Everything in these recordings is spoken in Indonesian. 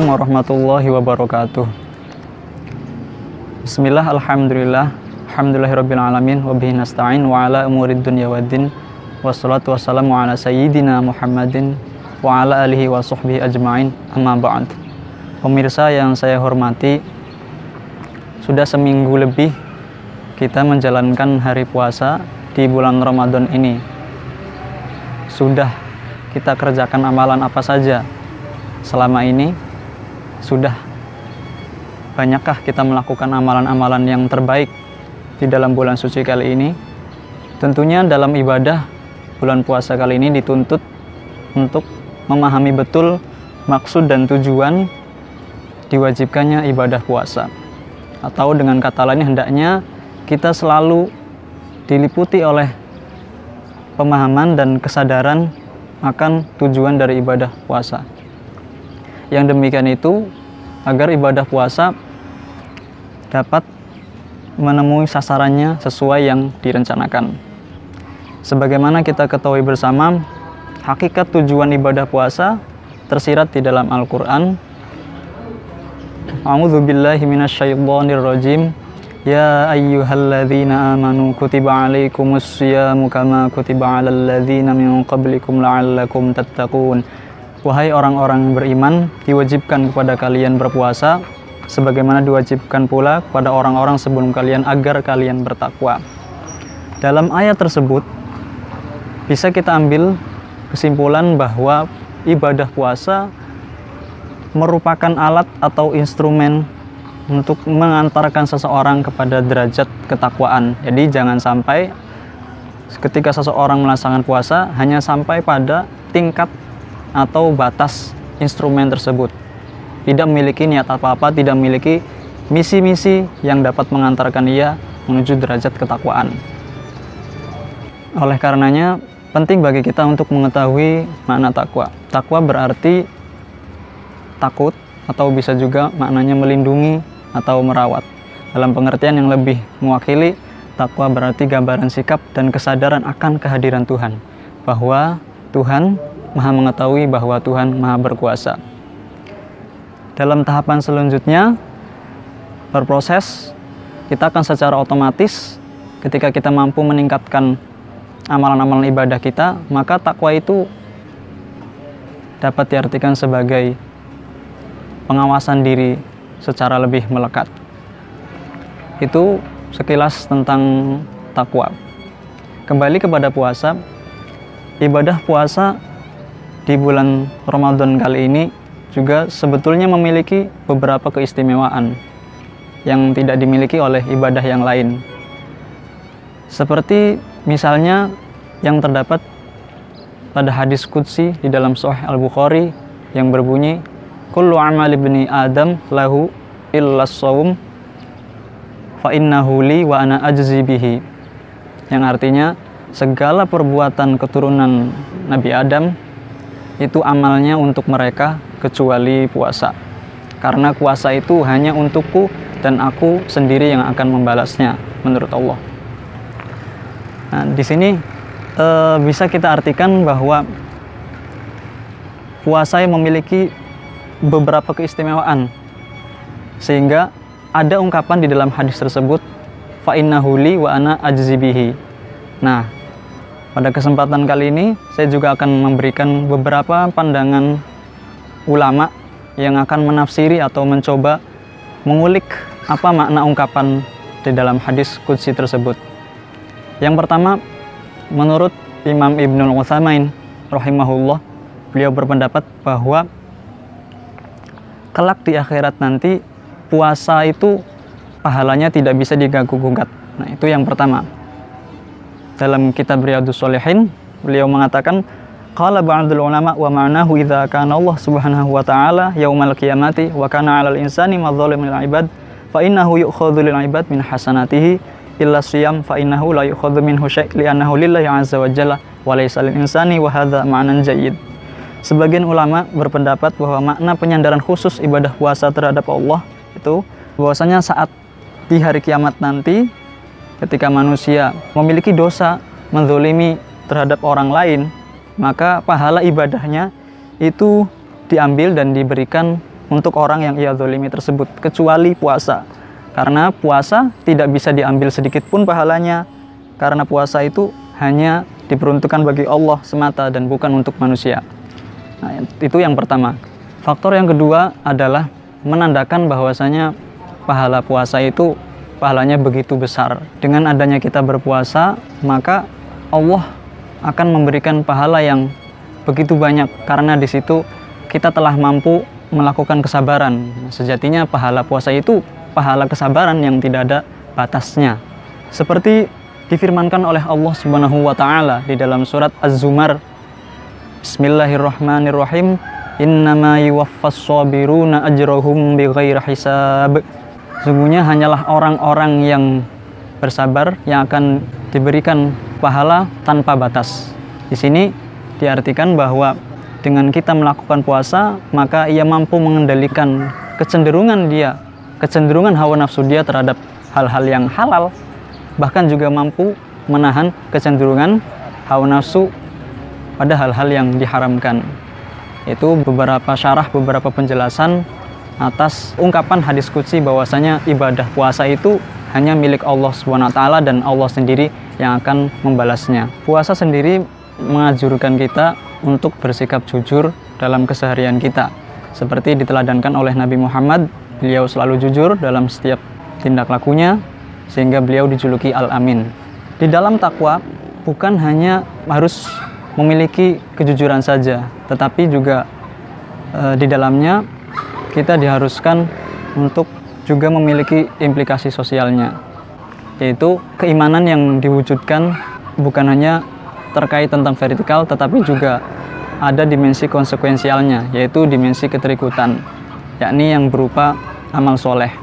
Assalamualaikum warahmatullahi wabarakatuh. Bismillah, alhamdulillah, alhamdulillahirabbil alamin, wa bihi nasta'in wa ala umurid dunya waddin. Wassalatu wassalamu ala sayyidina Muhammadin wa ala alihi wa sahbihi ajma'in. Amma ba'd. Pemirsa yang saya hormati, sudah seminggu lebih kita menjalankan hari puasa di bulan Ramadan ini. Sudah kita kerjakan amalan apa saja selama ini? Sudah banyakkah kita melakukan amalan-amalan yang terbaik di dalam bulan suci kali ini? Tentunya dalam ibadah bulan puasa kali ini dituntut untuk memahami betul maksud dan tujuan diwajibkannya ibadah puasa. Atau dengan kata lain, hendaknya kita selalu diliputi oleh pemahaman dan kesadaran akan tujuan dari ibadah puasa. Yang demikian itu agar ibadah puasa dapat menemui sasarannya sesuai yang direncanakan. Sebagaimana kita ketahui bersama, hakikat tujuan ibadah puasa tersirat di dalam Al-Quran. A'udzubillahi minasyaitonirrajim. Ya ayyuhalladzina amanu kutiba alaikumus syiyamu kama kutiba alal ladzina min qablikum la'allakum tattaqun. Wahai orang-orang beriman, diwajibkan kepada kalian berpuasa sebagaimana diwajibkan pula kepada orang-orang sebelum kalian agar kalian bertakwa. Dalam ayat tersebut bisa kita ambil kesimpulan bahwa ibadah puasa merupakan alat atau instrumen untuk mengantarkan seseorang kepada derajat ketakwaan. Jadi jangan sampai ketika seseorang melaksanakan puasa hanya sampai pada tingkat atau batas instrumen tersebut, tidak memiliki niat apa-apa, tidak memiliki misi-misi yang dapat mengantarkan ia menuju derajat ketakwaan. Oleh karenanya penting bagi kita untuk mengetahui makna takwa. Takwa berarti takut, atau bisa juga maknanya melindungi atau merawat. Dalam pengertian yang lebih mewakili, takwa berarti gambaran sikap dan kesadaran akan kehadiran Tuhan, bahwa Tuhan Maha mengetahui, bahwa Tuhan Maha berkuasa. Dalam tahapan selanjutnya berproses, kita akan secara otomatis ketika kita mampu meningkatkan amalan-amalan ibadah kita, maka takwa itu dapat diartikan sebagai pengawasan diri secara lebih melekat. Itu sekilas tentang takwa. Kembali kepada puasa, ibadah puasa di bulan Ramadan kali ini juga sebetulnya memiliki beberapa keistimewaan yang tidak dimiliki oleh ibadah yang lain. Seperti misalnya yang terdapat pada hadis qudsi di dalam Sahih Al-Bukhari yang berbunyi, kullu amali ibni Adam lahu illa shaum fa innahu li wa ana ajzi bihi. Yang artinya segala perbuatan keturunan Nabi Adam itu amalnya untuk mereka kecuali puasa. Karena puasa itu hanya untukku dan aku sendiri yang akan membalasnya menurut Allah. Nah, di sini bisa kita artikan bahwa puasa yang memiliki beberapa keistimewaan, sehingga ada ungkapan di dalam hadis tersebut, fa innahu li wa ana ajzi bihi. Nah, pada kesempatan kali ini saya juga akan memberikan beberapa pandangan ulama yang akan menafsiri atau mencoba mengulik apa makna ungkapan di dalam hadis qudsi tersebut. Yang pertama, menurut Imam Ibnul Utsaimin rahimahullah, beliau berpendapat bahwa kelak di akhirat nanti puasa itu pahalanya tidak bisa diganggu-gugat. Nah, itu yang pertama. Dalam kitab Riyadhus Shalihin, beliau mengatakan, qala ba'dul ulama wa ma'nahu idza kana Allah Subhanahu wa ta'ala yaumal qiyamati wa kana 'alal insani madzalimul 'ibad fa innahu yu'khadhu lil 'ibad min hasanatihi illa siyam fa innahu la yu'khadhu minhu syai' li'annahu lillahi 'azza wa jalla wa laysa lil insani wa hadza ma'nan jayyid. Sebagian ulama berpendapat bahwa makna penyandaran khusus ibadah puasa terhadap Allah itu bahwasanya saat di hari kiamat nanti, ketika manusia memiliki dosa menzolimi terhadap orang lain, maka pahala ibadahnya itu diambil dan diberikan untuk orang yang ia zalimi tersebut, kecuali puasa. Karena puasa tidak bisa diambil sedikit pun pahalanya, karena puasa itu hanya diperuntukkan bagi Allah semata dan bukan untuk manusia. Nah, itu yang pertama. Faktor yang kedua adalah menandakan bahwasanya pahala puasa itu pahalanya begitu besar. Dengan adanya kita berpuasa, maka Allah akan memberikan pahala yang begitu banyak, karena di situ kita telah mampu melakukan kesabaran. Sejatinya pahala puasa itu pahala kesabaran yang tidak ada batasnya. Seperti difirmankan oleh Allah Subhanahu wa taala di dalam surat Az-Zumar. Bismillahirrahmanirrahim. Innama yuwaffas sabiruna ajrahum bighairi hisab. Sungguhnya hanyalah orang-orang yang bersabar yang akan diberikan pahala tanpa batas. Di sini diartikan bahwa dengan kita melakukan puasa, maka ia mampu mengendalikan kecenderungan hawa nafsu dia terhadap hal-hal yang halal, bahkan juga mampu menahan kecenderungan hawa nafsu pada hal-hal yang diharamkan. Itu beberapa syarah, beberapa penjelasan atas ungkapan hadis qudsi bahwasanya ibadah puasa itu hanya milik Allah SWT dan Allah sendiri yang akan membalasnya. Puasa sendiri menganjurkan kita untuk bersikap jujur dalam keseharian kita. Seperti diteladankan oleh Nabi Muhammad, beliau selalu jujur dalam setiap tindak lakunya, sehingga beliau dijuluki Al-Amin. Di dalam takwa, bukan hanya harus memiliki kejujuran saja, tetapi juga di dalamnya kita diharuskan untuk juga memiliki implikasi sosialnya, yaitu keimanan yang diwujudkan bukan hanya terkait tentang vertikal, tetapi juga ada dimensi konsekuensialnya, yaitu dimensi keterikutan, yakni yang berupa amal soleh.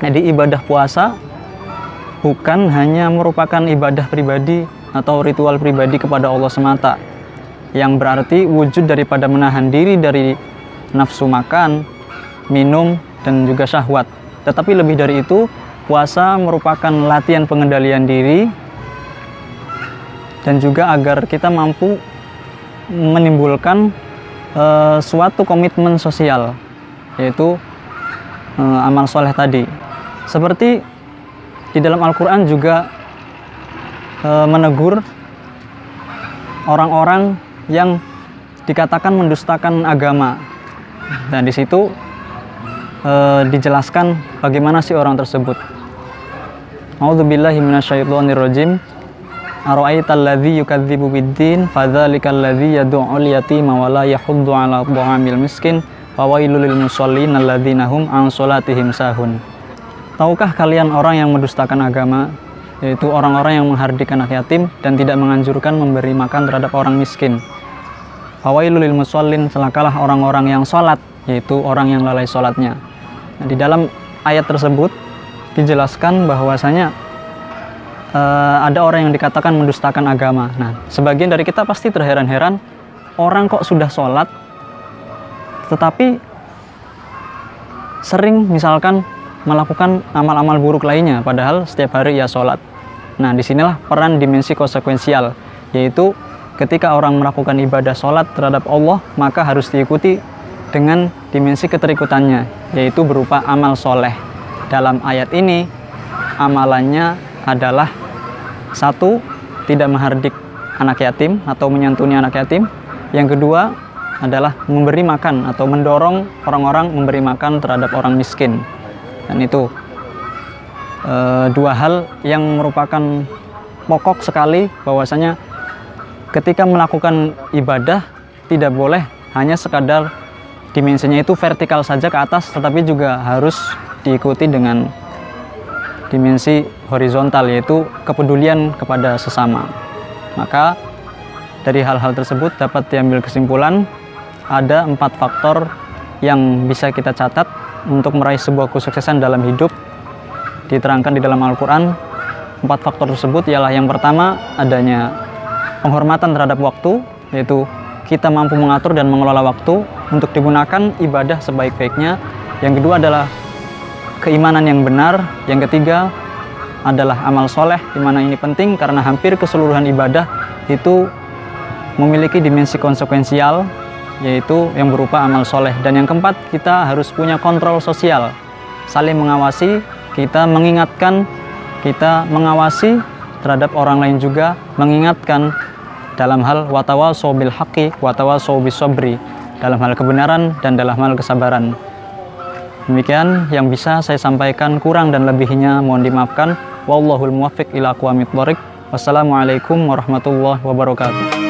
Jadi ibadah puasa bukan hanya merupakan ibadah pribadi atau ritual pribadi kepada Allah semata, yang berarti wujud daripada menahan diri dari nafsu makan, minum, dan juga syahwat. Tetapi lebih dari itu, puasa merupakan latihan pengendalian diri dan juga agar kita mampu menimbulkan suatu komitmen sosial, yaitu amal soleh tadi. Seperti di dalam Al-Quran juga menegur orang-orang yang dikatakan mendustakan agama. Dan di situ dijelaskan bagaimana sih orang tersebut. A'udzubillahi minasyaitonirrajim. Ara'aital ladzi yukadzibu biddin fadzalikal ladzi yad'ul yatima wa la yahuddu 'ala ta'amil miskin fawailul lil musallin alladzina hum 'an sholatihim sahun. Tahukah kalian orang yang mendustakan agama, yaitu orang-orang yang menghardik anak yatim dan tidak menganjurkan memberi makan terhadap orang miskin. Fawailul lil musallin, celakalah orang-orang yang sholat, yaitu orang yang lalai sholatnya. Nah, di dalam ayat tersebut dijelaskan bahwasanya ada orang yang dikatakan mendustakan agama. Nah, sebagian dari kita pasti terheran-heran, orang kok sudah sholat, tetapi sering misalkan melakukan amal-amal buruk lainnya, padahal setiap hari ia sholat. Nah, disinilah peran dimensi konsekuensial, yaitu ketika orang melakukan ibadah sholat terhadap Allah, maka harus diikuti dengan dimensi keterikutannya, yaitu berupa amal soleh. Dalam ayat ini, amalannya adalah satu, tidak menghardik anak yatim atau menyantuni anak yatim. Yang kedua adalah memberi makan atau mendorong orang-orang memberi makan terhadap orang miskin. Dan itu dua hal yang merupakan pokok sekali, bahwasanya ketika melakukan ibadah tidak boleh hanya sekadar dimensinya itu vertikal saja ke atas, tetapi juga harus diikuti dengan dimensi horizontal, yaitu kepedulian kepada sesama. Maka dari hal-hal tersebut dapat diambil kesimpulan ada 4 faktor yang bisa kita catat untuk meraih sebuah kesuksesan dalam hidup. Diterangkan di dalam Al-Quran, 4 faktor tersebut ialah yang pertama adanya penghormatan terhadap waktu, yaitu kita mampu mengatur dan mengelola waktu untuk digunakan ibadah sebaik-baiknya. Yang kedua adalah keimanan yang benar. Yang ketiga adalah amal soleh, di mana ini penting karena hampir keseluruhan ibadah itu memiliki dimensi konsekuensial, yaitu yang berupa amal soleh. Dan yang keempat, kita harus punya kontrol sosial, saling mengawasi, kita mengingatkan, kita mengawasi terhadap orang lain juga, mengingatkan dalam hal watawasau bil haqqi watawasau bis sabri, dalam hal kebenaran dan dalam hal kesabaran. Demikian yang bisa saya sampaikan, kurang dan lebihnya mohon dimaafkan. Wallahul muwaffiq ila aqwamit thoriq. Wassalamualaikum warahmatullahi wabarakatuh.